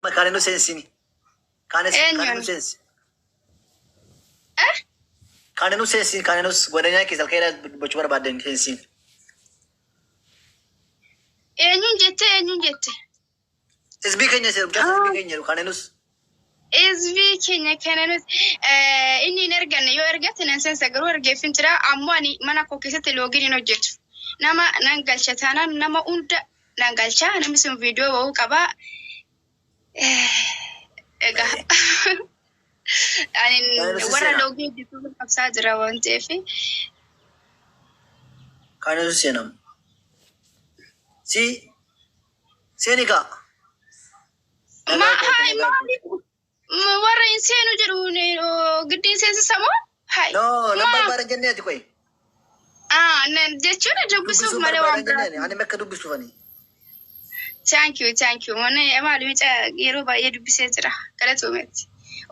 Makane no sensini. Kane no sensi. Kane no sensi. Kane no godanya kisal kaya bochu barbaden sensi. Enyun jette. SB Kenya sir. SB Kenya kane no. SB Kenya kane no. Inni nergan yo ergatin sensa garu ergefin tira amwani mana ko kisate login no jettu. Nama nangalchatana nama unda nangalcha nama sun video wo kaba ega anin wara login ditu kapsa jira wonte fi kane senam si senika ma hai ma wara insenu jiru ne gidi sensa samo hai no number bara jannati koy nan jechuna dubbisu male wa ani mekka dubbisu fani thank you mone emalu mica yero ba yedu bisetra kala to metti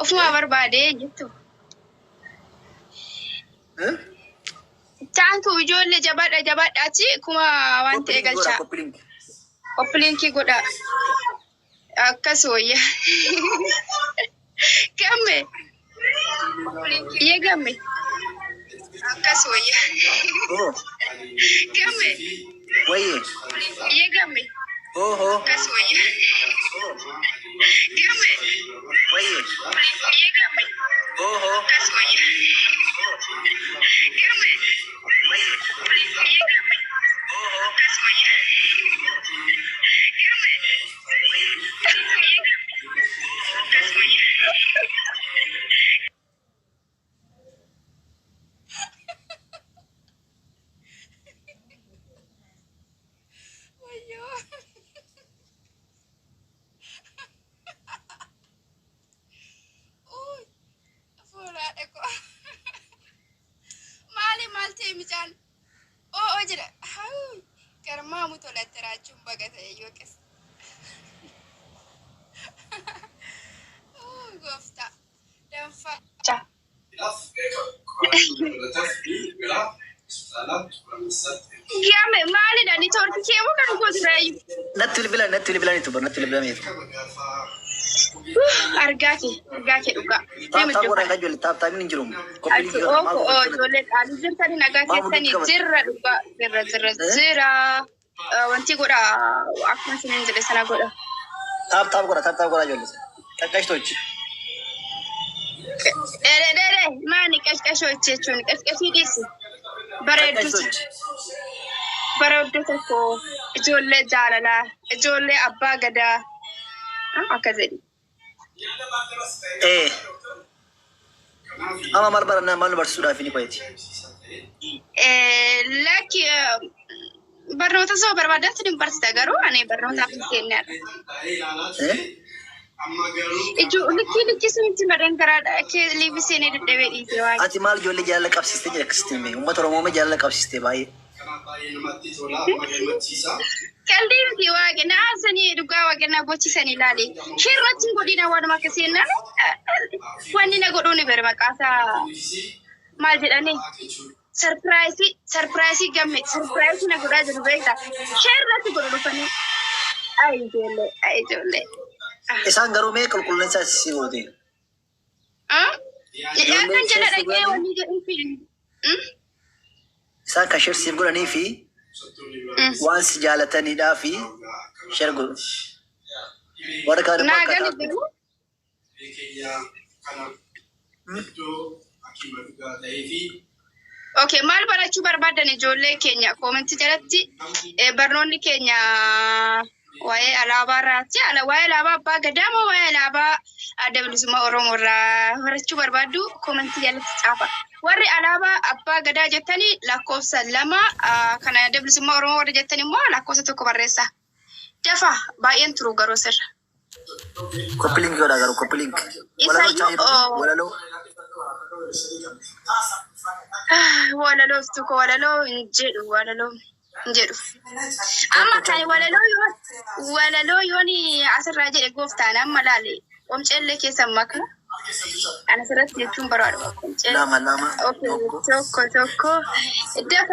ofuma barbade jetto thank you jolle jabada ci kuma wante galcha oplinki goda akasoya gamme ye gamme akasoya gamme waye ye gamme oho akasoya gamme waye ye gamme oho akasoya gamme waye ye gamme oho akasoya mijan jira karma muto letteracciun bagata yokes gofta dan fa Giame mali da ni torti ke mo kan ko trai natul bila itu natul bila itu argake duga tap gora kajol tap min jirum ko dole ali jirta ni nagake tani jirra duga zira wanti gora akman sinin jere sana gora tap gora jol kakashtoch dere mani kakashoch chun kaskashi disi bareedu ko ijoollee jaalala ijoollee abbaa gadaa akkasii ama mal barana mal barsuda fini koyti laki barnoota soo barbaadatti ni barsita garuu ani barnootaaf hin kennaa likki sunitti madan garaadha ke liivi seenee dadhabee dhiisee waayee ati maal ijoollee jaalala qabsiiste jedha akkasitime uummata oromoo jaalala qabsiiste baay'ee kaldi mti wage na asani duga wage na bochi sani lali shirratin godina wada makasina wani na godoni ber makasa mal jedani surprise gamme surprise na goda jenu beta shirratin godo fani ay jole isan garu me kulkulen sa siwode ya kan jala dage wani ga film isan ka shir sir godani fi once jalatani dafi shargo warka da na gani biru okay mal barachu barbadani jolle kenya comment jalatti barnonni kenya waye alaba rati ala waye alaba ba gadamo waye alaba adablisuma oromora barachu barbadu comment jalatti tsafa warri alaba abba gada jettani lakkoofsa lama kana adablisuma oromora jettani mo lakkoofsa tokko barreessa dafa baay'een turu garoo sir kopling goda garu kopling walalo stuko walalo njedu amma kai walalo yoni asirra jede goftaan amma laale omcelle ke sammaka ana sarat yechun barado lama okay tokko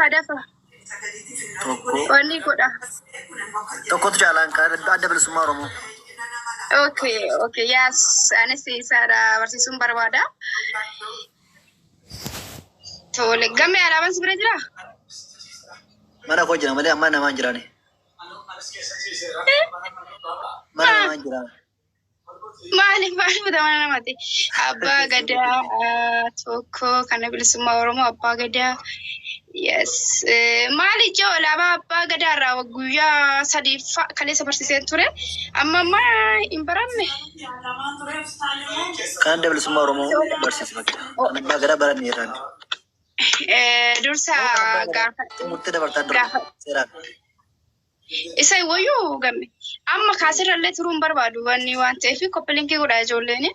dafa tokko wani goda tokko jalan ka adablisuma oromo Okay, yes. Ani si Sara barsiisuun barbaada. Tole, gamme alaabaan si bira jira? Mana kau jangan malah mana mana jalan ni. Mana mana jalan. Maali butamana namati. Abbaa Gadaa tokko kana bilisummaa Oromoo Abbaa Gadaa. Yes. Maali ijoo alaabaa Abbaa Gadaa irraa guyyaa sadii kaleessa barsiisee ture. Amma hin baramne. Kan ada bilisummaa Oromoo barsiisee bakka. Abbaa Gadaa baran yeran. Dursa gaafa. Murtee dabartaan dura. Seeraan. Isa wayyuu gamme. Amma kaasirrallee turuun barbaadu wanni waan ta'eef koppilinkii godhaa ijoolleen.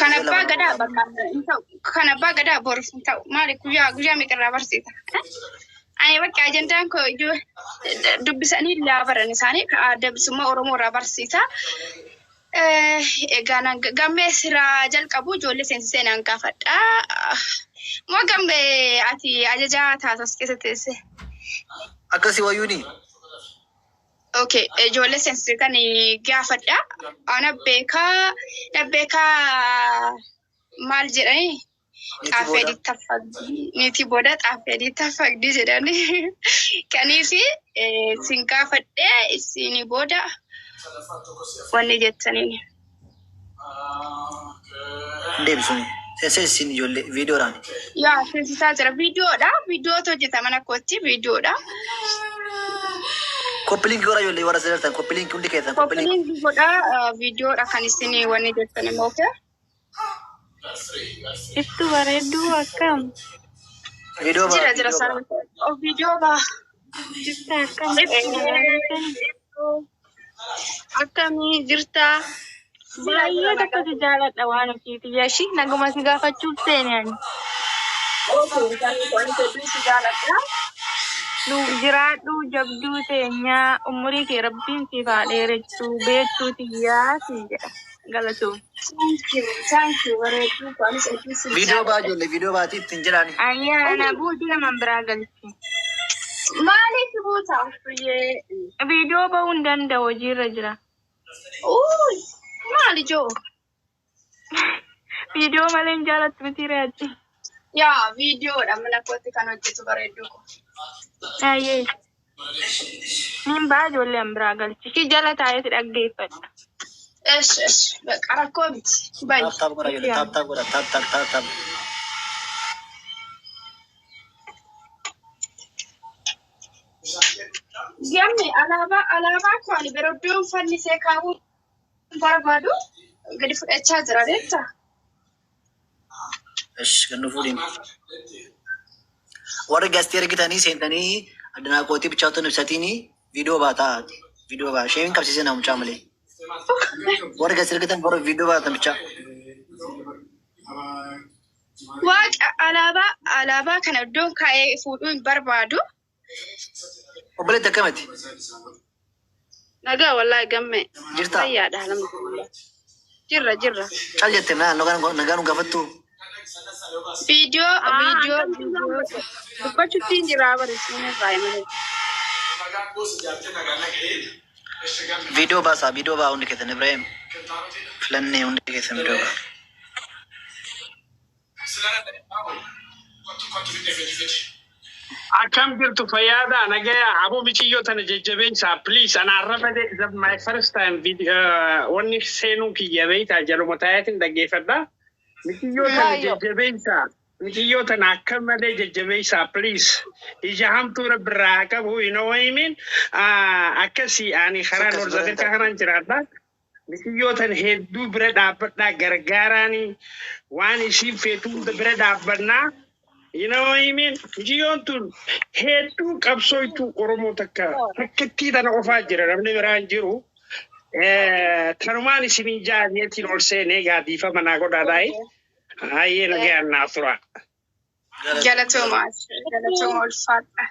Kan Abbaa Gadaa kan Abbaa Gadaa boruuf hin ta'u. Maali guyyaa meeqarraa barsiisa? Ani bakka ajandaan koo iyyuu dubbisanii illaa baran isaanii adda bilisummaa Oromoo irraa barsiisa. Egaa gammee siraa jalqabu ijoollee seensisee naan gaafadha. Moo gammee ati ajajaa taasas keessa teesse? Akkasii wayyuuni. Okay, ijoollee seensisee kan gaafadha. Ana beekaa maal jedhanii? Xaafii adii taffagdii. Niitii booda xaafii adii taffagdii jedhanii. Kaniifi sin gaafadhee isin booda wanni jettaniin. Deebisuun seensisin ijoollee viidiyoodhaan. Yaa seensisaa jira viidiyoodha. Viidiyootu hojjetaman akkootti viidiyoodha. Koppilinkii godhaa ijoollee warra sadartaan koppilinkii hundi keessan koppilinkii godhaa viidiyoodha kan isin wanni jettan immoo kee. Ittu bareedduu akkam. Viidiyoo baa. Jira sarara. Viidiyoo baa. Jirta akkam. Akkamii jirta. Baay'ee tokkotu jaaladha waan ofiiti. Yashii naguma si gaafachuuf seene ani. Jiraadhu jabduu teenyaa umurii kee rabbiin siif haa dheerechuu beektuu xiyyaa si jedha galatuun. Viidiyoo baa ijoollee viidiyoo baati ittiin jedhaani. Ayyaana buuti naman biraa galchi. Maaliif buuta? Viidiyoo ba'uu hin danda'u hojiirra jira. Maali joo? Viidiyoo malee hin jaalattu miti reetti. Yaa viidiyoodha mana kootti kan hojjetu bareedduu. Ayyee. Nin baa ijoolleen biraa galchi. Ki jala taa'eeti dhaggeeffadha. Bakka rakkoo miti. Baay'ee. Taap godha ijoollee taap godha taap. Gamme alaabaa koo ani bareeddoon fannisee kaa'uu barbaadu gadi fudhachaa jira beektaa? Gannu fuudhin. Warra gaazexee argitanii seentanii addanaa kootii bichaatuun ibsatini viidiyoo baataa. Viidiyoo baa isheen qabsiisee naa mucaa malee. Warra gaazexee argitan warra viidiyoo baatan bichaa. Waaqa alaabaa kana iddoon kaa'ee fuudhuu hin barbaadu. Obboleetti akkamatti? Nagaa wallaahi gamme. Jirta? Fayyaadha alhamdulillah. Jirra. Caal jettee nagaa nu gaafattu. Viidiyoo. Dubbachuutti hin jiraa barreessine baay'ee. Viidiyoo baasaa viidiyoo baa hundi keessan Ibrahim. Filannee hundi keessan viidiyoo baa. Akkam jirtu fayyaadha nagaya aboo bichiyyoo tana jajjabeessa please ana arraba my first time video wanni seenuu kiyya beeyta jaluma taayatiin dhaggeeffadha bichiyyoo tana jajjabeessa bichiyyoo tana akka malee jajjabeessa please ija hamtuu rabbirraa qabu you know what I mean akkasii ani karaa norzadirka kanan jiraadha bichiyyoo tana hedduu bira dhaabbadhaa gargaaraanii waan isiin feetu hunda bira dhaabbannaa. You know what I mean? Jiyontun hedduu qabsooytu Oromoo takkattii tana qofaa jira namni biraan jiru. Tanumaan isinii jaallatiin ol seenee gaadiifama naa godhaadhaayi. Hayyee nagayaan naa tura. Galatooma ulfaadha.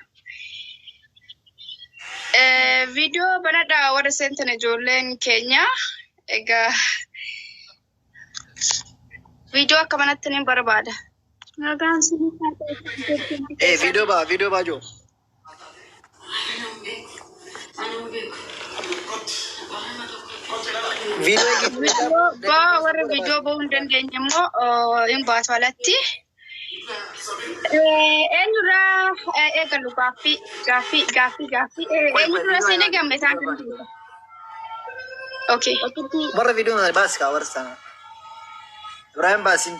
Viidiyoo banadhaa warra seentan ijoolleen keenya. Egaa viidiyoo akka manatti ni barbaada. Viidiyoo baa joo. warra viidiyoo bahuu hin dandeenye immoo hin baatu alatti. Eenyurraa eegalu gaaffii. Eenyurraa seenee gamme isaan kan jiru. Okay. Warra viidiyoo mana baasi kaa warra sana. Ibrahim baasin.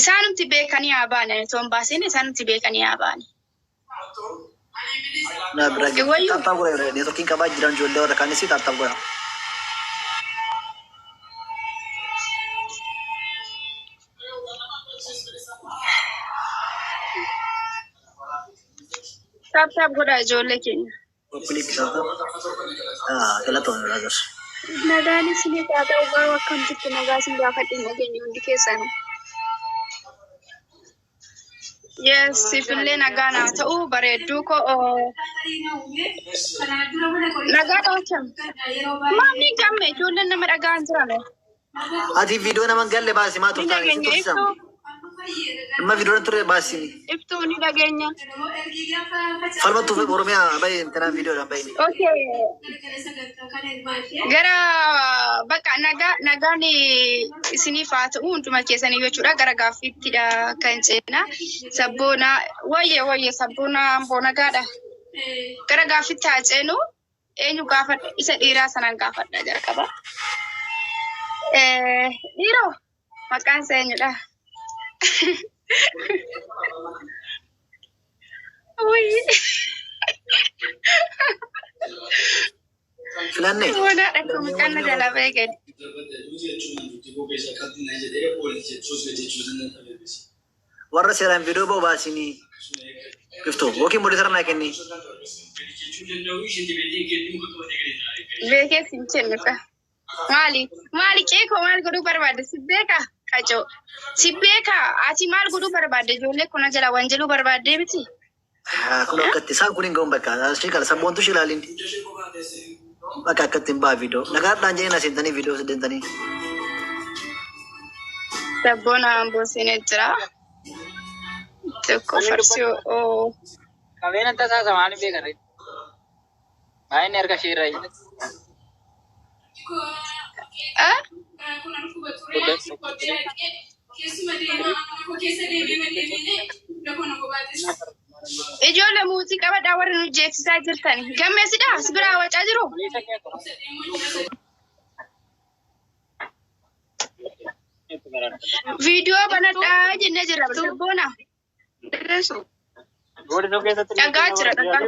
Isaanumti beekanii haa baane. Toon baasiin isaanumti beekanii haa baane. Na bira taattaa gura ne tokkin qabaa jiran ijoollee warra kaanis taattaa gura. Taattaa gura ijoollee keenya. Public taattaa. Galatoon ragas. Nagaanis ni taattaa ugaa akkamitti nagaasin gaafadhe nageenya hundi keessan. Yes, sifillee nagaa naa ta'u bareedduu ko nagaa ta'acham. Maamni gamme ijoolleen nama dhagaan jirame. Ati viidiyoo nama galle baasi maa turtaa? Amma viidiyoo ture baasi. Iftuu ni dhageenya. Falmatu Oromiyaa baay'ee intana viidiyoo baay'ee. Okay. Gara bakka nagaan isiniif haa ta'u hunduma keessanii jechuudha. Gara gaaffiittidha kan ceenaa. Sabboona wayye sabboona amboo nagaadha. Gara gaaffiitti haa ceenu eenyu gaafadha isa dhiiraa sanaan gaafadha jalqaba. Dhiiroo maqaan isaa eenyudha? Filanne. Wala dhaquu maqaan jalaa beekan. Warra seeraan viidiyoo ba'u baasini. Kifto wokin mudi sarana kenni. Beekee siin kennuka. Maali keekoo maal godhuu barbaadde si beeka qacoo. Si beeka ati maal godhuu barbaadde ijoollee kuna jala wanjaluu barbaadde miti. Kun akkatti isaan kun hin ga'uun bakka asii kala sabboontu shilaalin. Bakka akkatti hin ba'a viidiyoo. Nagaadhaan jedhee na seentanii viidiyoo seentanii. Sabboona amboo seenee jira. Tokko farsii oo. Qabeenya tasaa maaliif beekarre? Baay'inni erga sheerraa jira. Ijoollee muuziqaa badhaa warri nu jeeksisaa jirtan. Gammeessidha as biraa wacaa jiru. Viidiyoo banadhaa jennee jira sabboona. Dhagaa jira dhagaa.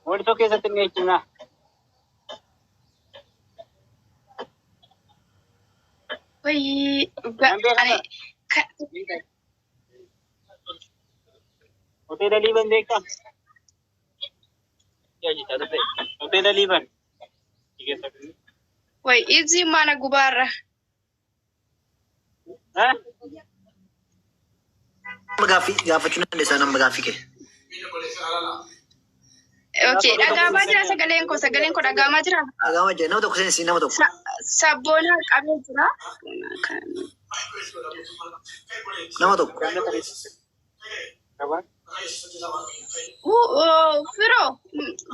Wanti keessatti ni jechuudha. Hoteela Liiban beektaa? Hoteela Liiban. Wai izi mana gubarra. Gaafachuu dandeessaa nama gaaffii kee. Okay, dhagaamaa jira sagaleen koo dhagaamaa jira. Dhagaamaa jira nama tokko seensi nama tokko. Sabboona qabee jira. Nama tokko. Firo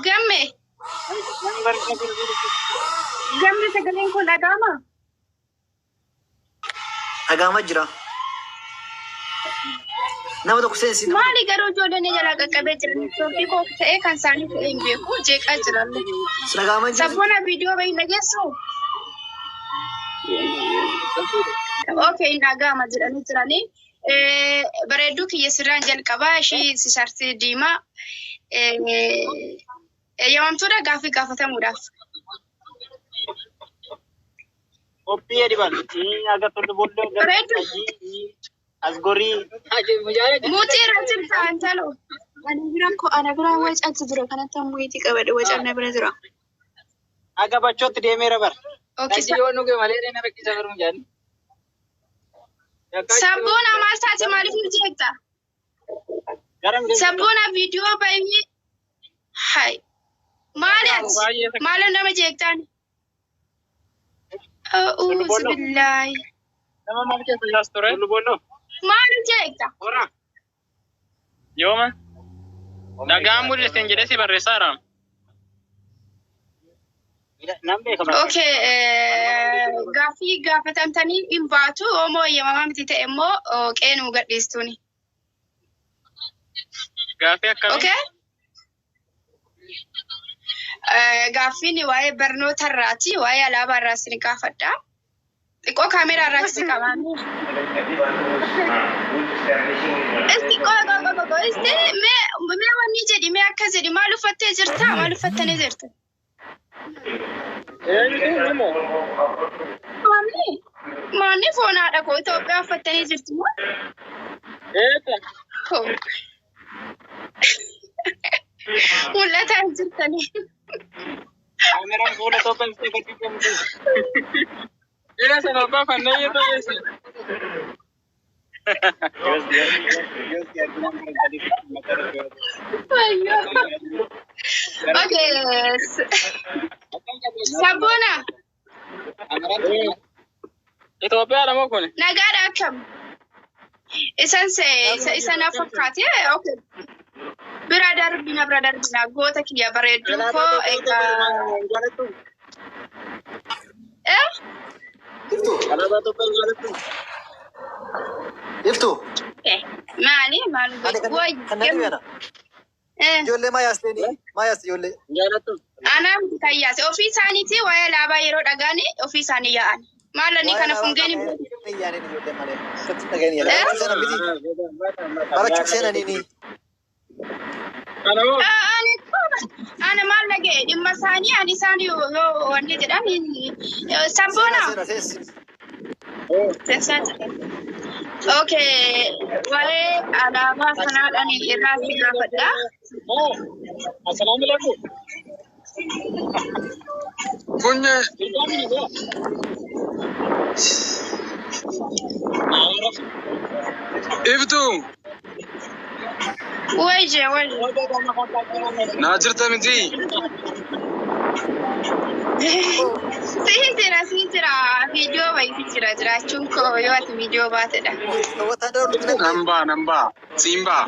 gamme. Gamme sagaleen koo dhagaamaa. Dhagaamaa jira. Nama tokko seensi. Maali garuu ijoolleen jalaa qaqqabee jiran soofii koo ta'ee kan isaanii ta'ee hin beeku jeeqaa jiran. Dhagaamaa jira. Sabboona viidiyoo bahin dhageessu. Okay, dhagaama jedhanii jiranii. Bareedduu kiyya sirraan jalqabaa ishii sisartii diimaa. Eeyyamamtuudha gaaffii gaafatamuudhaaf. Qophii adiban agartoonni booddee Bareedduu. asgorii Muutii irratti ta'an talo. Ana biraan wacaatti jira kanatti ammoo itti qabadhe wacaan na bira jira. aga bachootti deemeera bara. Okay, Yoo nuge malee dheena rakkisa barmu jaani. sabboona maal taate maaliif nu jeeqxa? Sabboona viidiyoo baay'ee. Hai. Maali ati? Maaliif nama jeeqxaan? Billahi. Nama maal keessa jaas ture? Luboonnoo. Maali jeeqxa? Ora. Yooma. Dhagaan mul'isten jedhee si barreessaara. Okay, gaaffii gaafatamtanii hin baatu oomoo eeyyamamaa miti ta'e immoo qeenuu gadhiistuuni. Gaaffii akkamii? Okay. Gaaffiin waa'ee barnoota irraati, waa'ee alaabaa irraa isin gaafadha. Xiqqoo kaameeraa irraa isin qabaani. Mee wanni jedhi mee akkas jedhi maal uffattee jirta? Maal uffattanii jirta? Maanni foon haadha koo Itoophiyaa uffattanii jirtu moo? Mul'ataa hin jirtanii. Kaameraan fuula tokko ibsee gadi qabdu. Ila sana abbaa fannoo yoo ta'e. Okay. Sabboona. Itoophiyaa lama kun. Nagaadha akkam? Isa na fakkaate. Okay. Bira darbina goota kiyya bareedduu koo egaa. Iftu. Maali? Ijoollee maa yaasteni? Maa yaasti ijoollee? Anaan kan yaase ofii isaaniiti waa'ee alaabaa yeroo dhagaan ofii isaanii yaa'an. Maalani kana fungeen Barachuuf seenanii. Ana maal dhaga'e dhimma isaanii ani isaan yoo wanni jedhan sabboona. Okay, waa'ee alaabaa kanaadhaan irraa si gaafadha. Assalaamualaikum. Punya. Iftu. Wajje. Najirta miti. Sihintira video bayi jirachuun koo yoo ati video baatedha. Namba. Simba.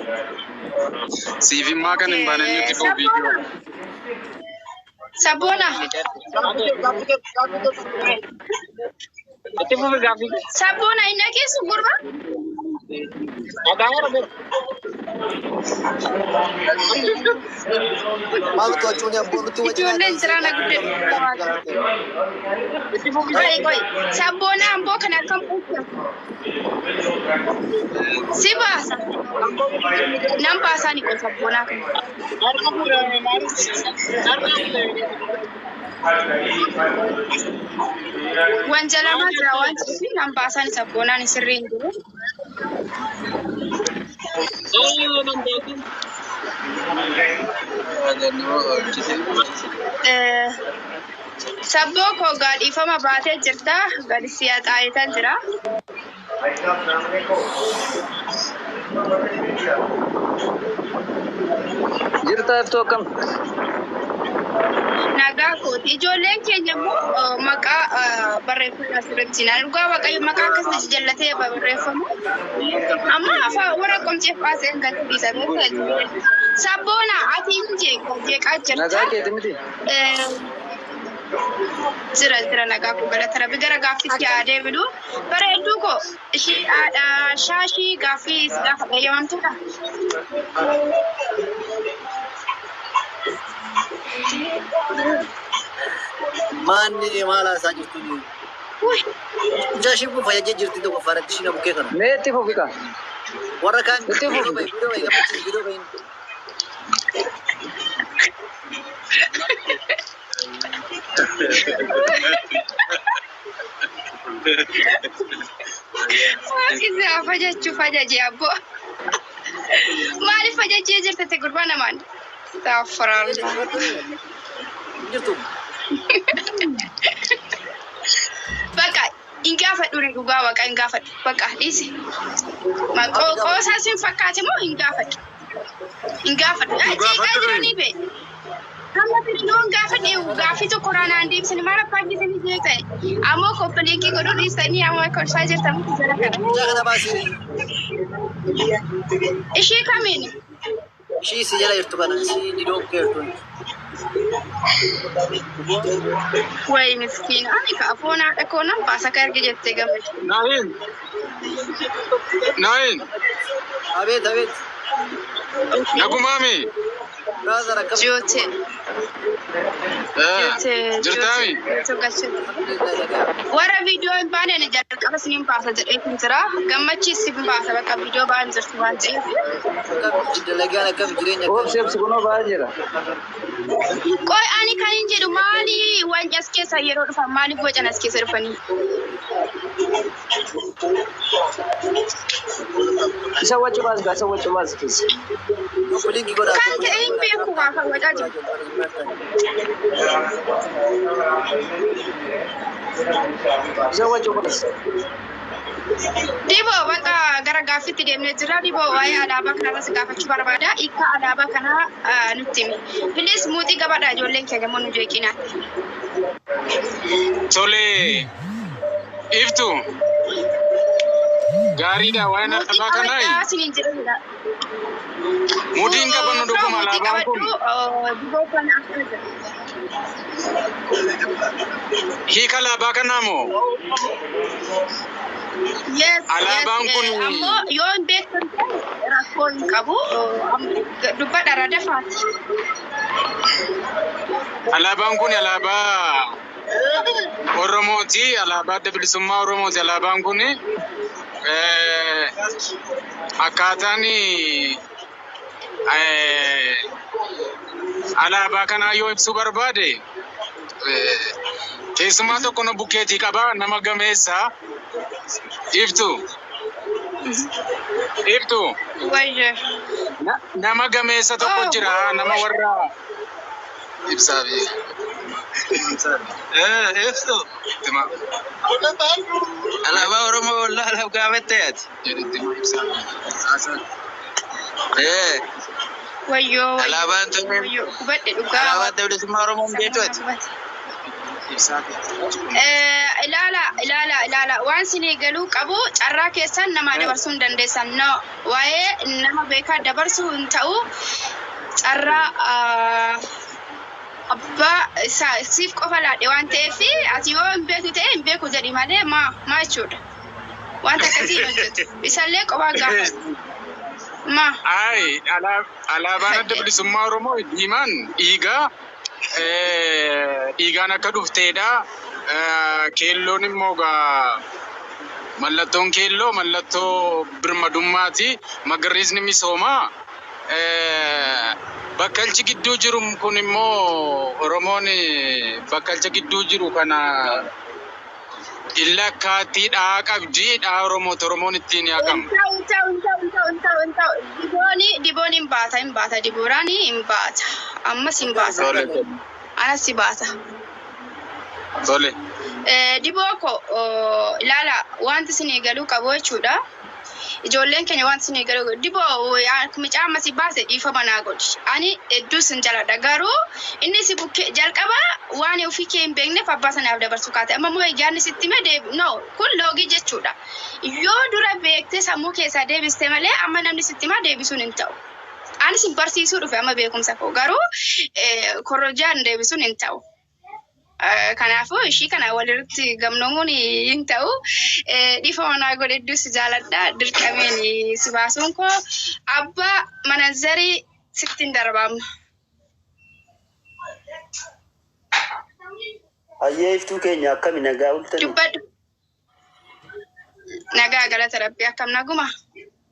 Siifimmaa kan hin baananii nuti koo video. Sabboona. Sabboona hin dhageessu gurba? Ijoolleen jiraana guddaa. Sabboona amboo kan akkam quuqqe? Si baasa. Nan baasaa ni qofa sabboonaa kana. Wanjalamaa jira waan ta'eef nan baasaan sabboonaan sirrii hin jiru. Sabboo koo gaadhiifama baatee jirta. Gadi si'a xaayitan jira. Jirta iftoo akkam? Nagaa kooti. Ijoolleen keenya immoo maqaa barreeffama asirratti naan dhugaa waaqayyo maqaa akkasii jallatee barreeffamu. Amma afaan warra qomceef baaseen kan dhiisame. Sabboona ati hin jeeqaa jirta. Nagaa keeti miti. Jira nagaa koo galata rabbi gara gaaffiitti yaadee bidu. Bareedduu koo ishee shaashii gaaffii gaafa fayyamamtudha. Manni maal haasaa jirtu? Shaashii kun fayyadee jirti tokko faaratti ishee bukkee kana. Meetti fufika. Warra kaan video bayi gammachiis video bayin. Isa fajaji abbo. Maaliif fajajee jirtate gurbaa namaan? Astaghfirullah. Jirtu. Bakka hin gaafadhu dhugaa waaqa hin gaafadhu. Bakka dhiisi. Qoosaa sin fakkaate moo hin gaafadhu? Hin gaafadhu. Jeeqaa jiranii bee. Hamma firidoon gaafii tokko raanaan deebisanii maal abbaa gisanii jeeqa'e. Ammoo koppileekii godhuu dhiistanii ammoo kolfaa jirtan jala kana. Jaa kana baasii. Ishee kamiin? Ishii si jala jirtu kana si didoo keertu. Way miskiin ani ka afoonaa dhaqoo nan baasa ka erga jettee gammadu. Nain. Abeet abeet. Nagumami. Brother akkam. Joote. Jirtami. Warra viidiyoo hin baane ni jalqaba siniin baasa jedheetiin jira. Gammachiis sin baasa bakka viidiyoo baan jirtu waan ta'eef. Dalagaan akkam jireenya Oh, siap sekono baajira. Qoy ani kan hin jedhu maali waan as keessa yeroo dhufan maaliif bocan as keessa dhufanii? Isa wajju mas kis. Kulingi godha. Kan ta'e hin beeku waa kan wacaa jiru. Isa wajju mas. Diboo bakka gara gaaffiitti deemnee jira. Diboo waa'ee alaabaa kanarratti gaafachuu barbaada. Hiika alaabaa kanaa nutti himi. Bilis muuxii gabaadha ijoolleen keenya immoo nu jeeqinaan. Tole. Iftu. Gaariidha waan alaabaa kanaa. Siniin jiranidha. Mudiin qabannu dhuguma alaabaan kun. Diboo kana akkana jira. Hiika alaabaa kanaa moo? Yes. Alaabaan kun ammoo yoo hin beektan rakkoo hin qabu. Dubbadha radafaati. alaabaan kun alaabaa Oromooti. Alaabaa adda bilisummaa Oromooti. Alaabaan kun akkaataan alaabaa kanaa yoo ibsuu barbaade keessumaa tokko na bukkeetii qaba nama gameessa. Iftu Wayye. nama gameessa tokko jira nama warra ibsaafi. Iftu alaabaa Oromoo wallaa alaab gaafetteeti. Wayyo. Alaabaan tun Hubadhe dhugaa. alaabaa adda bilisummaa Oromoo beektuuti. Ilaala waan sinii galuu qabu carraa keessan nama dabarsuu hin dandeessan. No, waa'ee nama beekaa dabarsuu hin ta'u carraa abbaa siif qofa laadhe waan ta'eef ati yoo hin beeku ta'e hin beeku jedhi malee maa jechuudha. Wanta akkasii hojjetu. Isallee qophaa gaafatu. Ay, alaabaan adda bilisummaa Oromoo diimaan dhiigaan akka dhufteedha. Keelloon immoo mallattoon keelloo mallattoo birmadummaati. Magariisni misoomaa. Bakkalchi gidduu jiru kun immoo Oromoon bakkalcha gidduu jiru kana illakkaatti dhaa qabdi. Dhaa Oromoon ittiin yaaqamu. Diboon hin baata. Dibooraan hin baata. Ammas hin baata. Anas si baata. Tole. Diboo ko ilaala wanti sinii galuu qabu jechuudha. Ijoolleen keenya wanti sinii galuu diboo mucaa ammasii baase dhiifama naa godhi. Ani hedduu sin jaladha garuu inni si bukkee jalqaba waan ofii kee hin beekneef abbaa sanaaf dabarsuu kaate. Amma immoo ijaarni sitti hime no kun loogii jechuudha. Yoo dura beektee sammuu keessaa deebiste malee amma namni sitti hima deebisuun hin ta'u. Ani sin barsiisuu dhufe amma beekumsa koo garuu korojaan deebisuun hin ta'u. Kanaafuu ishii kana walirratti gamnoomuun hin ta'u. Dhiifama naa godhe hedduu si jaaladha. Dirqameen si baasuun koo abbaa manazzarii sitti hin darbaamna. Ayyee iftuu keenya akkami nagaa bultanii? Dubbadhu. Nagaa galata rabbii akkam naguma?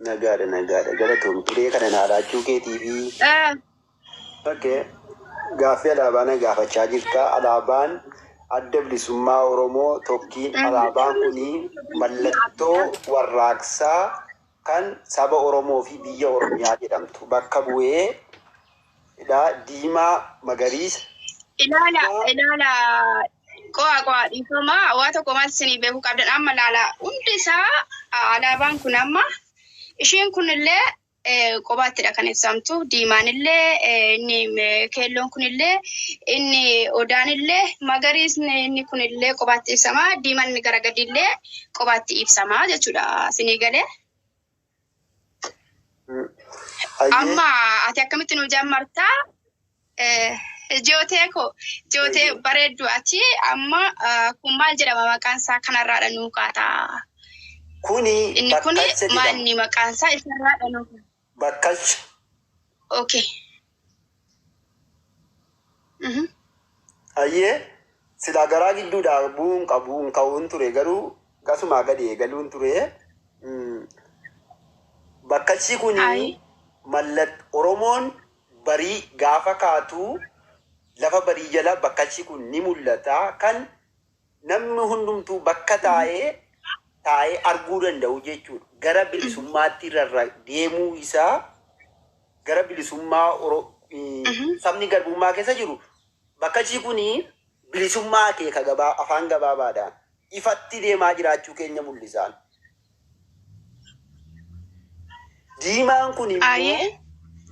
Nagaadha. Galatoom turee kana naalaachuu keetii fi gaaffii alaabaa na gaafachaa jirta. Alaabaan adda bilisummaa Oromoo tokkiin alaabaan kuni mallattoo warraaqsaa kan saba Oromoo fi biyya Oromiyaa jedhamtu bakka bu'ee diimaa magariisa. Ilaala qo'a dhiifama waa tokko maal isinii beekuu qabdan amma ilaala hundi isaa alaabaan kun amma isheen kunillee qobaattiidha kan ibsamtu diimaan illee inni keelloon kunillee inni odaan illee magariisni inni kunillee qobaatti ibsama diimaan inni gara gadillee qobaatti ibsama jechuudha isinii galee. Amma ati akkamitti nu jammarta? Jootee bareeddu ati amma kun maal jedhama maqaan isaa kanarraadha nuu kaata. Inni kuni maanni maqaan isaa isarraadha nuu kaata. Bakkalcha. Okay. Ayyee sila garaa gidduudhaa bu'uun qabuun ka'uun ture garuu akkasumaa gadi eegaluun ture. Bakkalchi kuni Oromoon barii gaafa kaatu lafa barii jala bakkalchi kun ni mul'ata kan namni hundumtuu bakka taa'ee arguu danda'u jechuudha. Gara bilisummaatti deemuu isaa gara bilisummaa sabni garbummaa keessa jiru bakkalchi kuni bilisummaa akeeka afaan gabaabaadhaan ifatti deemaa jiraachuu keenya mul'isaan.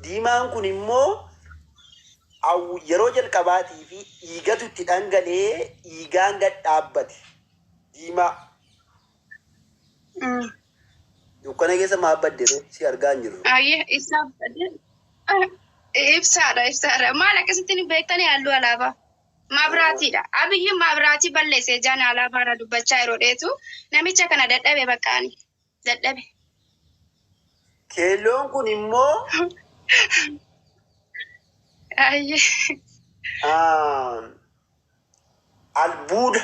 Diimaan kun immoo yeroo jalqabaatii fi dhiigatu itti dhangalee dhiigaan gad dhaabbate. Diimaa. Dukkana keessa maa badde si argaa hin jirru. Ibsaadha. Maal akkasitti ni beektanii halluu alaabaa? Maabiraatiidha. Abiyyi maabiraatii balleessee jaan alaabaarra dubbachaa yeroo dheetu namicha kana dadhabe bakkaani. Dadhabe. Keelloon kun immoo albuuda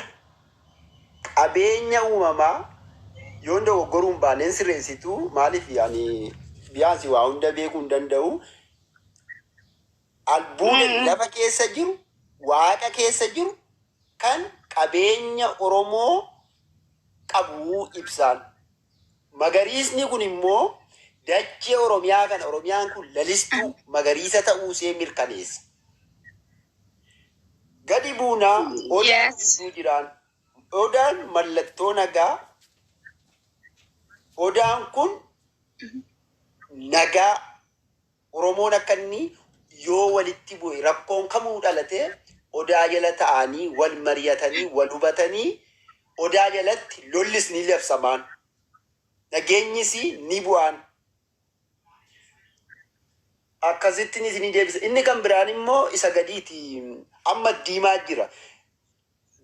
qabeenya uumamaa yoo dogoggoruun baaneen sirreessitu maaliif biyyaansi waa hunda beekuu hin danda'u. Albuuda lafa keessa jiru waaqa keessa jiru kan qabeenya Oromoo qabu ibsaan. Magariisni kun immoo dachee Oromiyaa kana Oromiyaan kun lalistuu magariisa ta'uu ishee mirkaneessa. Gadi buunaa odaan gidduu jiraan. Odaan mallattoo nagaa. Odaan kun nagaa Oromoon akka inni yoo walitti bu'e rakkoon kamuu dhalatee odaa jala ta'anii wal mari'atanii wal hubatanii odaa jalatti lollis ni labsamaan. Nageenyis ni bu'aan. Akkasitti ni deebisa. Inni kan biraan immoo isa gadiiti. Amma diimaa jira.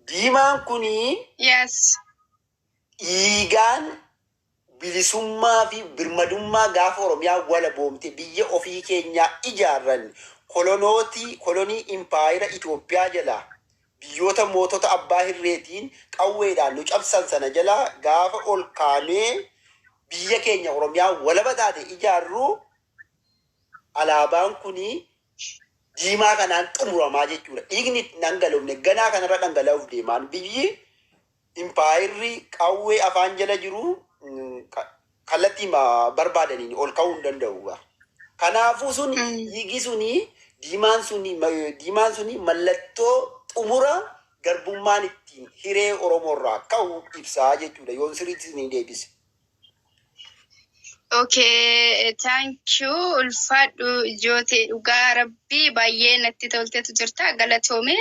Diimaan kuni dhiigaan bilisummaa fi birmadummaa gaafa Oromiyaa wala boomte biyya ofii keenyaa ijaarran kolonii impaayera Itoophiyaa jalaa biyyoota mootota abbaa hirreetiin qawweedhaan nu cabsan sana jalaa gaafa ol kaanee biyya keenya Oromiyaa walaba taate ijaarru alaabaan kuni diimaa kanaan xumuramaa jechuudha. Dhiigni dhangala'uufne ganaa kanarra dhangala'uuf deemaan biyyi impaayerri qawwee afaan jala jiru kallattii barbaadaniin ol ka'uu hin danda'u. Kanaafuu sun dhiigi suni diimaan suni mallattoo xumura garbummaan ittiin hiree Oromoorraa ka'u ibsaa jechuudha. Yoon sirriitti ni deebise. Okay, thank you. Ulfaadhu ijootee dhugaa rabbii baay'ee natti toltetu jirta galatoome.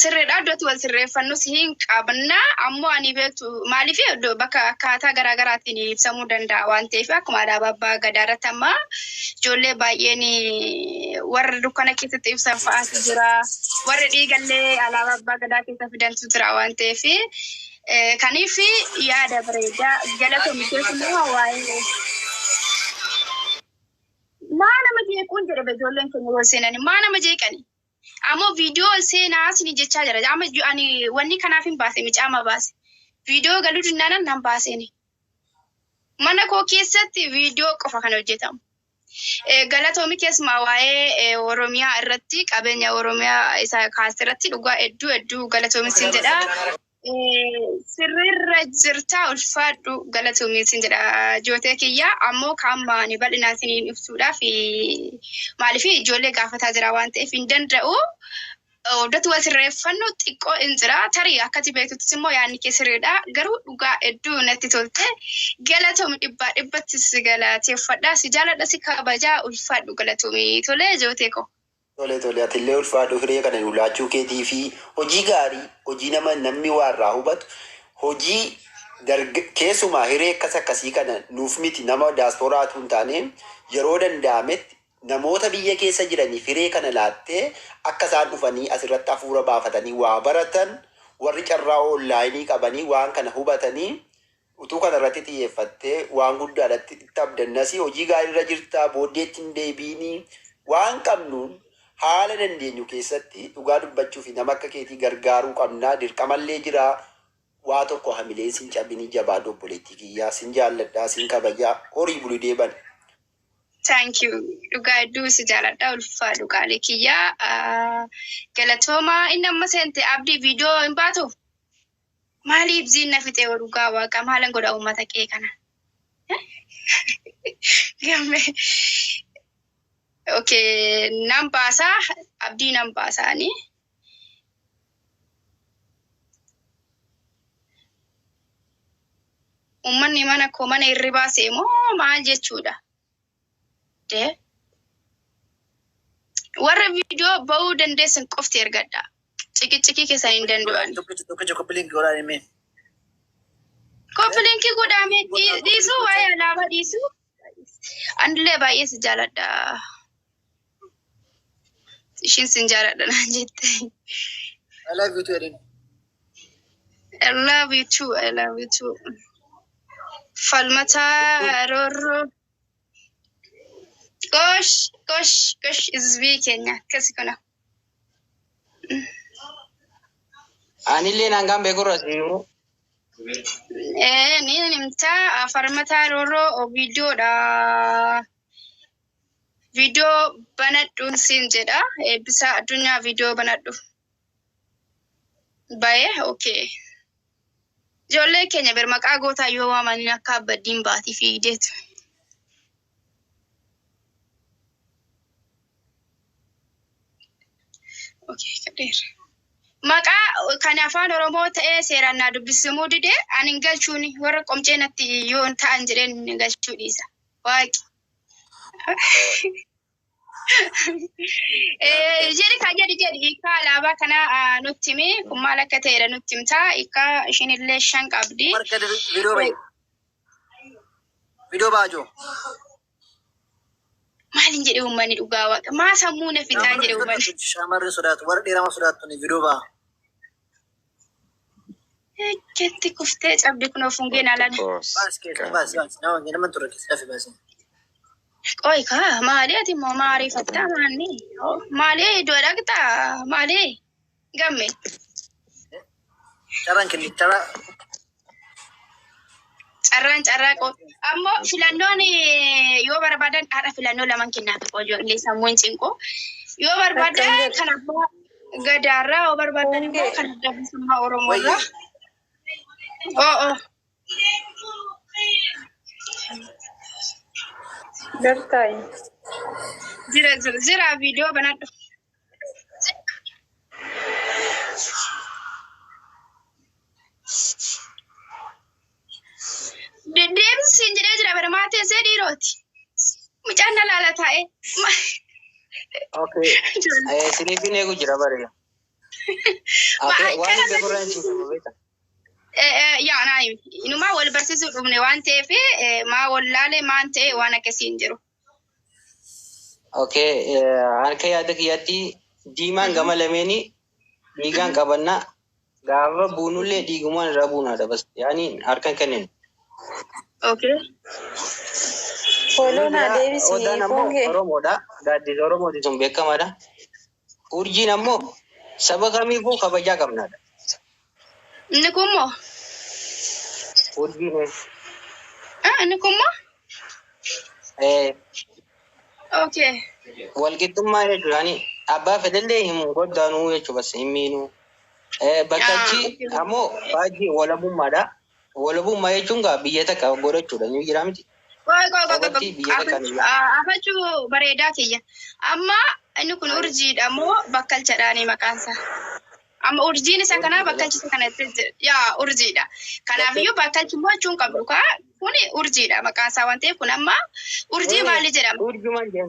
Sirriidha iddootti wal sirreeffannus hin qabna. Ammoo ani beektu maaliif bakka akkaataa garaagaraatiin ibsamuu danda'a waan ta'eef akkuma alaabaa abbaa gadaarratti amma ijoollee baay'een warra dukkana keessatti ibsan fa'aatu jira. Warra dhiigallee alaabaa abbaa gadaa keessa fidantu jira waan ta'eef. Kaniif yaada bareedaa galatoomii keessumaa waa'ee maa nama jeequun jedhame ijoolleen keenya yoo seenani maa nama jeeqani ammoo viidiyoo seenaa isin jechaa jira amma ani wanni kanaaf hin baase micaama baase viidiyoo galuu dinnaanan nan baaseni mana koo keessatti viidiyoo qofa kan hojjetamu. Galatoomii keessumaa waa'ee Oromiyaa irratti qabeenya Oromiyaa isa kaasirratti dhugaa hedduu galatoomii sin jedha. Sirriirra jirta ulfaadhu galatoomii sin jedha jootee kiyya ammoo kaammaani bal'inaan siniin ibsuudhaaf maaliif ijoollee gaafataa jira waan ta'eef hin danda'u. Oddatu wal sirreeffannu xiqqoo hin jira tarii akkati beektutis immoo yaadni kee sirriidha garuu dhugaa hedduu natti tolte galatoomii dhibbattis galateeffadha si jaaladha si kabajaa ulfaadhu galatoomii tolee jootee koo. Tole atillee ulfaadhu hiree kana ulaachuu keetii fi hojii gaarii hojii namni waa irraa hubatu hojii keessumaa hiree akkasii kana nuuf miti nama daasporaatu hin taane yeroo danda'ametti namoota biyya keessa jiranii hiree kana laattee akka isaan dhufanii asirratti hafuura baafatanii waa baratan warri carraa onlaayinii qabanii waan kana hubatanii utuu kana irratti xiyyeeffattee waan guddaadhaatti itti abdannasi hojii gaariirra jirtaa booddeetti hin deebiinii waan qabnuun haala dandeenyu keessatti dhugaa dubbachuu fi nama akka keetii gargaaruu qabnaa dirqamallee jira. Waa tokko hamilee sin cabinii jabaa obboleettii kiyyaa sin jaalladhaa sin kabajaa horii bulii deeban. Thank you. Dhugaa hedduu si jaalladha ulfaa dhugaalee kiyyaa. Galatoomaa inni amma seente abdii viidiyoo hin baatu. Maaliif ziinna fixee dhugaa waaqa maalan godha uummata kee kana? Gamme. Okay, nan baasaa abdii nan baasaanii. Uummanni mana koo mana hirribaa seemoo maal jechuudha? Warra viidiyoo ba'uu dandeessan qofti ergadha. Cikicikii keessan hin danda'an. Tokkicha koppiliinkii godhaan himee. Koppiliinkii godhaame dhiisuu waa'ee alaabaa dhiisuu. Anillee baay'ee si jaalladha. Ishiin sin jaalladha naan jette. I love you too, Edin. I love you too. I love you too. Falmata Roro. Gosh, is Kenya. Kasi kuna. Anillee nangaan beekura siinu. Ni nimta Falmata Roro video da. Video banadhuun siin jedha. Bisa addunyaa video banadhu. Baye, okay. Ijoollee keenya bir maqaa gootaa yoo waamanii akka abbaddiin baatii fiigdeetu. Okay, kadeera. Maqaa kan afaan Oromoo ta'ee seeraan naa dubbisimuu dide ani hin galchuuni warra qomcee natti yoo ta'an jedheen hin galchuu dhiisa. Waaqi. Jedhi hiika alaabaa kana nutti himi kun maal akka ta'edha nutti himtaa hiika ishinillee 5 qabdi. Marka viidiyoo ba'i. Viidiyoo baajoo. Maalin jedhe uummanni dhugaa waaqa maa sammuu na fixaan jedhe uummanni. Shamarri sodaatu warra dheeramaa sodaattu viidiyoo ba'a. Jetti kuftee cabdi kun of hungeen alana. Baas nama turre keessa lafi baasi. Qoy ka maali ati immoo maariifatta maanni maali iddoo dhaqxa maali gamme. Carraan kenni carraa qoo ammoo filannoon yoo barbaadan haadha filannoo lamaan kennaa tokko ijoollee sammuu hin cinqoo yoo barbaadan kan abbaa gadaarraa yoo barbaadan immoo kan adda bilisummaa Oromoorraa. Gartai. Zira video banadhu. Deemsiin jedhee jira bara maatee see dhiiroti. Mucaan na laala taa'e. Okay. Siniifin eegu jira bareeda. Waan beekura hin jiru beekta. Yaa naayim inumaa wal barsiisuu dhumne waan ta'eef maa wallaalee maan ta'e waan akkasii hin jiru. Okay, harka yaada kiyyaatti diimaan gama lameeni dhiigaan qabannaa gaafa buunullee dhiigumaan irraa buunaadha bas yaani harkan kanneen. Okay. Folona Davis Odaan ammoo Oromoodha. Gaaddisa Oromooti sun beekamaadha. Urjiin ammoo saba kamiifuu kabajaa qabnaadha. Inni kun moo? Urjiin. Inni kun moo? Okay. Walqixxummaa jechuudhaani abbaa fedhallee himu goddaanuu jechuu bas himmiinuu. Bakkachi ammoo baay'ee walabummaadha. Walabummaa jechuun gaa biyya takka godhachuudha ni jira miti. Afachuu bareedaa kiyya. Amma inni kun urjiidha moo bakkalchadhaani maqaansa? Amma urjiin isa kanaa bakkalchisa kanatti yaa urjiidha. Kanaafiyyuu bakkalchi immoo jechuun qabdu kaa kuni urjiidha maqaansaa waan ta'eef kun amma urjii maali jedhama? Urjumaan jee.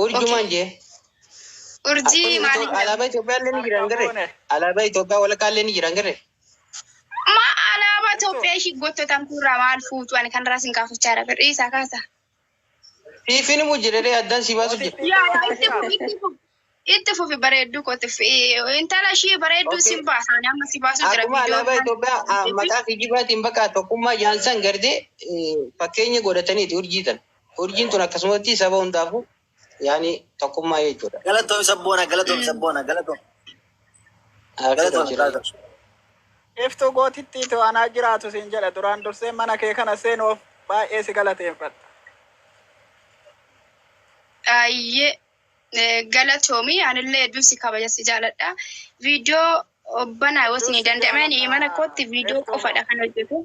Urjumaan jee. Urjii maali jedhama? Alaabaa Itoophiyaa illee ni jiran garee. Alaabaa Itoophiyaa walakkaa illee ni jiran garee. Ma alaabaa Itoophiyaa ishii goottotan kurraa maal fuutu ani kan raasin gaafachaa jira birrii isaa kaasa. Fiifini mujjiree addaan si baasu jira. Yaa itti fufi bareedduu kooti intala ishii bareedduu sin baasaan amma si baasu jira. Akkuma alaabaa Itoophiyaa maqaa kijibaatiin bakka tokkummaa jaansan gardee fakkeenya godhataniiti urjiitan. Urjiin tun akkasumatti saba hundaafuu yaani tokkummaa jechuudha. Galatoom sabboona galatoom. Iftuu gootitti anaa jiraatu siin jedha duraan dursee mana kee kana seenuuf baay'ee si galateeffadha. Ayyee galatoomii anillee hedduu si kabaja si jaaladha. Viidiyoo banaa yoo isin danda'aman mana kootti viidiyoo qofadha kan hojjetu.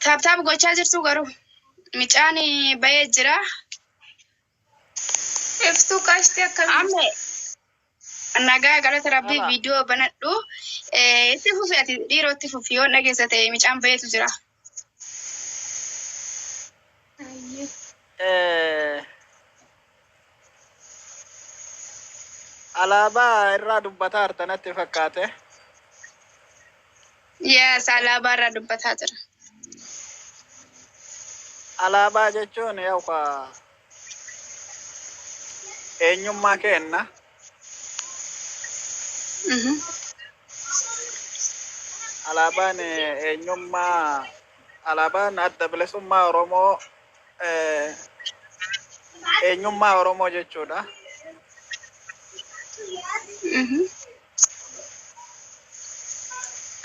Taaptaap gochaa jirtu garuu micaan bahee jira. Iftuu qaashtii akkamii? Nagaa galata rabbii viidiyoo banadhu. Itti fufi ati dhiiroo itti fufi yoo dhageessa ta'e micaan baheetu jira. Alaabaa irraa dubbataa artanatti fakkaate. Yes, alaabaa irraa dubbataa jira. Alaabaa jechuun yookaan eenyummaa kenna. Alaabaan eenyummaa alaabaan adda bilisummaa Oromoo eenyummaa Oromoo jechuudha.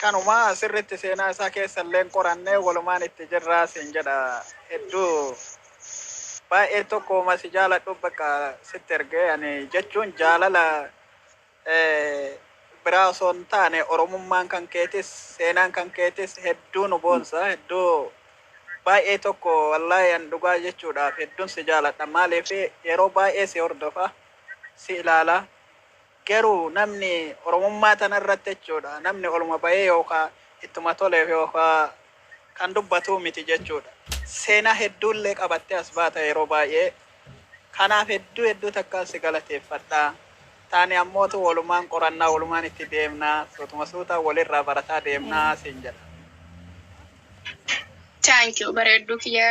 Kanuma sirriitti seenaa isaa keessa illee qorannee walumaan itti jirraa siin jedha hedduu baay'ee tokko masi jaaladhu bakka sitti ergee ani jechuun jaalala biraa osoo hin taane Oromummaan kan keetis seenaan kan keetis hedduu nu boonsa hedduu baay'ee tokko wallaahi an dhugaa jechuudhaaf hedduun si jaaladha maaliif yeroo baay'ee si hordofa si ilaala. Garuu namni Oromummaa tanarratti jechuudha namni oluma bahee yookaan ittuma toleef yookaan kan dubbatu miti jechuudha. Seenaa hedduullee qabattee as baata yeroo baay'ee. Kanaaf hedduu takkaan si galateeffadha. Taani ammootu walumaan qorannaa walumaan itti deemnaa sutuma suuta walirraa barataa deemnaa siin jedha. Thank you bareedduu kiyya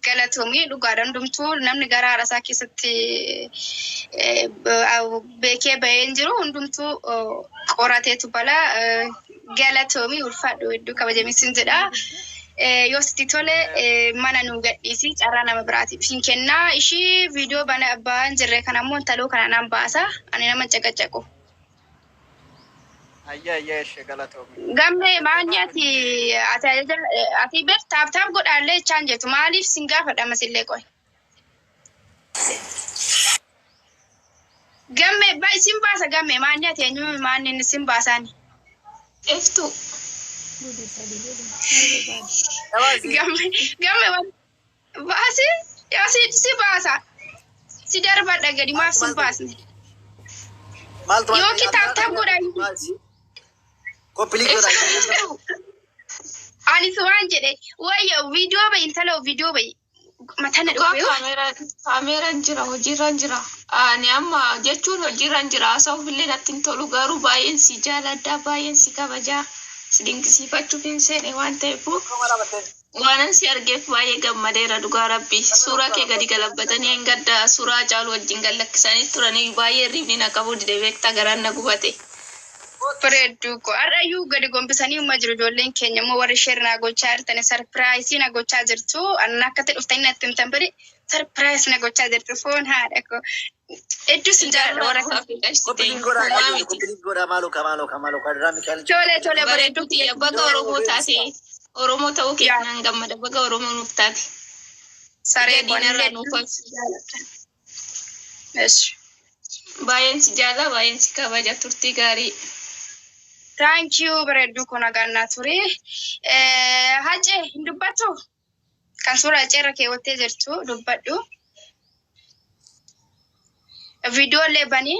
galatoomii dhugaadhaan hundumtuu namni gara haarasaa keessatti beekee bahee jiru hundumtuu qorateetu bala galatoomii ulfaadhu hedduu kabajamiisin jedha. Yoo sitti tole mana nu gadhiisi carraa nama biraatiif hin kennaa ishii viidiyoo bana abbaan jirre kan ammoo taloo kana naan baasa ani nama caqacaqu. Ayyaa ishee galatoomii. Gamme maanyaati ati ber taaptaap godhaallee jechaan jettu maaliif sin gaafadha masillee qoy. Gamme isin baasa gamme maanyaati eenyu maanni isin baasani. Iftuu. Gamme baasi yaa si baasa si darbadha gadi maaf sin baasne. Yoo kitaabtaap godhaallee. Ani suwan jedhe wayyo viidiyoo bayi intala viidiyoo bayi matana dhufe kaameeraan jira hojiirran jira ani amma jechuun hojiirran jira asoo fillee natti hin tolu garuu baay'een si jaaladha baay'een si kabajaa si dinqisiifachuuf hin seene waan ta'eef waanan si argeef baay'ee gammadeera dhugaa rabbii suuraa kee gadi galabbatanii hin gadda suuraa caalu wajjin gallakkisanii turanii baay'ee riibni na qabu dide beektaa garaan na gubate. Bareedduu ko arrayyuu gadi gombisanii umma jiru ijoolleen keenya immoo warri sheer naa gochaa jirtani sarpiraayisii na gochaa jirtu anna akka ta'e dhuftanii natti himtan bari sarpiraayis na gochaa jirtu foon haadha ko hedduu si jaalladha warra tole bareedduu kiyya baga Oromoo taate Oromoo ta'uu kee nan gammada baga Oromoo nuuf taate saree diinarraa nuuf baay'een si jaala baay'een si kabaja turtii gaarii. Thank you bareedduu kun agarnaa ture. Hacee hin dubbattu kan suuraa Haceerra keewwattee jirtu dubbadhu. Viidiyoolee banii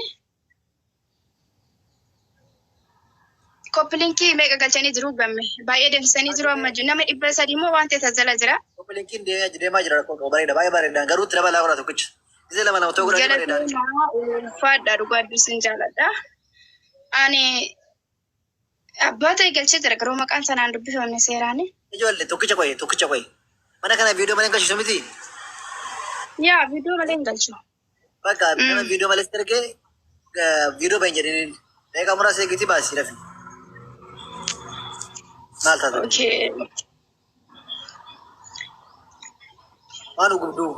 koppilinkii meeqa galchanii jiru gamme baay'ee deemsisanii jiru amma nama 300 immoo waan ta'e tajaajila jira. Koppilinkii deemaa jira bareeda baay'ee bareeda garuu itti dabalaa qoraa tokkicha. Isi lama nama tokko lagi bareedaa. Ulfaadha dhugaadhu sin jaaladha. Ani abbaa ta'e galchee jira garuu maqaan sanaan dubbifamne seeraani. Ijoollee tokkicha qoye. Mana kana viidiyoo malee galchisu miti. Yaa viidiyoo malee hin galchu. Bakka nama viidiyoo malee ergee viidiyoo bahin jedhanii eegaa muraasa eegitii baasii rafi. Maal taatu? Okay. Maanu gubduu.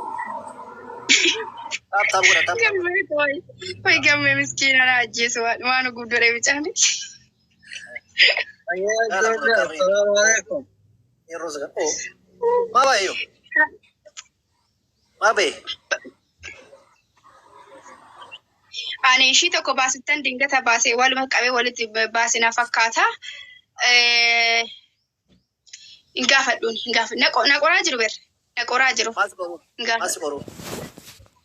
Taap godha. Hoy gammee miskiina na ajjeesu maanu gubduu reebichaani. Yeroo sagan maa baay'ee maa baay'ee. Ani ishii tokko baasittan dingata baasee waluma qabee walitti baasina fakkaata. Hin gaafadhuun. Naqoraa jiru ber. Naqoraa jiru. Maas qoru.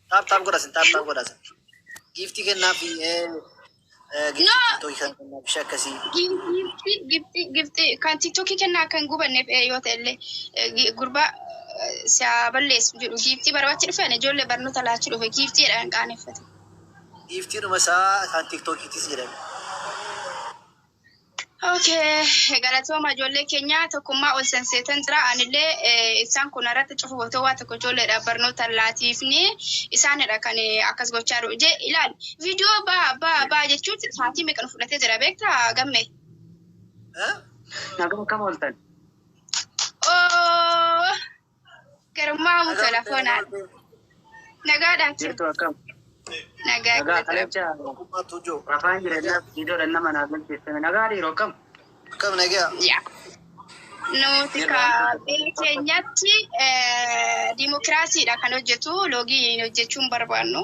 Taap godhasan. Giiftii kennaa fi Gifti kan TikTokii kennaa kan gubanneef yoo ta'ellee gurbaa siyaa balleessu jedhu giftii barbaachi dhufeen ijoollee barnoota laachi dhufe giftiidhaan qaaneffate. Giftii dhuma isaa kan TikTokiitis jedhame. Okay, galatooma ijoollee keenya tokkummaa ol senseetan jira. Anillee isaan kun irratti cufu otoo waa tokko ijoolleedha barnoota laatiifni isaanidha kan akkas gochaa jiru. Je ilaali viidiyoo baa jechuun sa'aatii meeqa nu fudhatee jira beektaa gamme? Nagama kam ooltan? Garummaa mu telefoonaan. Nagaadhaan Jirtu akkam? nagaa Kalecha afaan jireenya viidiyoodhaan nama naaf galcheessame nagaa dhiiroo akkam? Akkam nagaa. yaa nuti biyya keenyatti dimokiraasiidha kan hojjetu loogii hojjechuun barbaannu.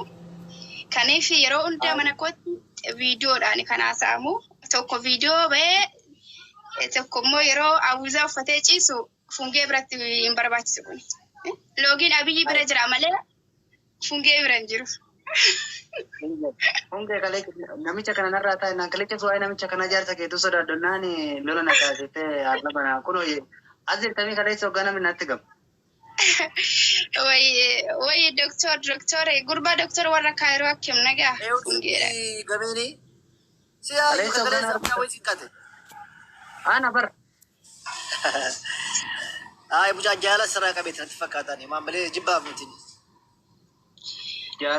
Kanaaf yeroo hundaa mana kootti viidiyoodhaan kan haasa'amu tokko viidiyoo ba'ee tokko immoo yeroo awwizaa uffatee ciisu fungee biratti hin barbaachisu kun. Loogiin abiyyi bira jira malee fungee bira hin jiru. Hongee kalecha namicha kana narraa taa'e naan kalecha su'aa namicha kana jaarsa keetu sodaadonnaan lola na taasifte haadha banaa kun as jirtamii kalecha hoggaa namni natti gamu. Wayi doktor gurbaa doktor warra kaayiroo akkim nagaa fungeedha. Gameeni siyaa kaleessa wayii siqqate. Ana bar. Mucaa jaala sirraa qabeeti natti fakkaatani maan malee jibbaaf miti.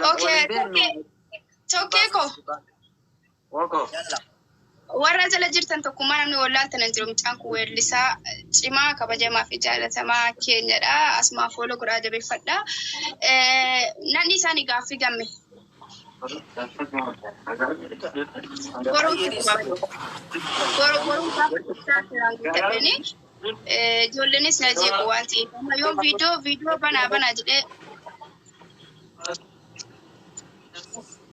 Okay, tokkee ko. Woko. Warra jala jirtan tokkummaa namni wallaaltan hin jiru mucaan kun weellisaa cimaa kabajamaa fi jaalatamaa keenyadha. Asumaa fooloo godhaa jabeeffadha. Nanni isaanii gaaffii gamme. Boruun gaaffii ijoollenis na jeequ waan ta'eef. Yoon viidiyoo banaa jedhee